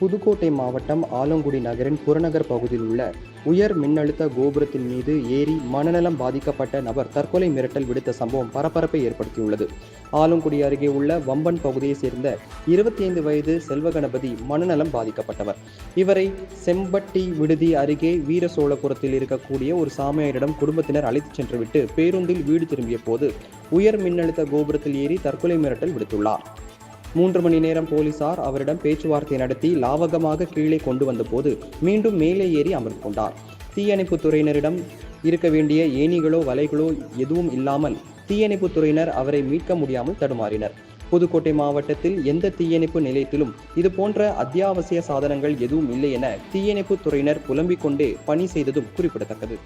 புதுக்கோட்டை மாவட்டம் ஆலங்குடி நகரின் புறநகர் பகுதியில் உள்ள உயர் மின்னழுத்த கோபுரத்தின் மீது ஏறி மனநலம் பாதிக்கப்பட்ட நபர் தற்கொலை மிரட்டல் விடுத்த சம்பவம் பரபரப்பை ஏற்படுத்தியுள்ளது. ஆலங்குடி அருகே உள்ள வம்பன் பகுதியைச் சேர்ந்த 25 வயது செல்வகணபதி மனநலம் பாதிக்கப்பட்டவர். இவரை செம்பட்டி விடுதி அருகே வீரசோழபுரத்தில் இருக்கக்கூடிய ஒரு சாமியாரிடம் குடும்பத்தினர் அழைத்துச் சென்றுவிட்டு பேருந்தில் வீடு திரும்பிய போது உயர் மின்னழுத்த கோபுரத்தில் ஏறி தற்கொலை மிரட்டல் விடுத்துள்ளார். 3 மணி நேரம் போலீசார் அவரிடம் பேச்சுவார்த்தை நடத்தி லாவகமாக கீழே கொண்டு வந்த போது மீண்டும் மேலே ஏறி அமர்ந்து கொண்டார். தீயணைப்புத் துறையினரிடம் இருக்க வேண்டிய ஏணிகளோ வலைகளோ எதுவும் இல்லாமல் தீயணைப்புத் துறையினர் அவரை மீட்க முடியாமல் தடுமாறினர். புதுக்கோட்டை மாவட்டத்தில் எந்த தீயணைப்பு நிலையத்திலும் இதுபோன்ற அத்தியாவசிய சாதனங்கள் எதுவும் இல்லை என தீயணைப்புத் துறையினர் புலம்பிக் கொண்டே பணி செய்ததும் குறிப்பிடத்தக்கது.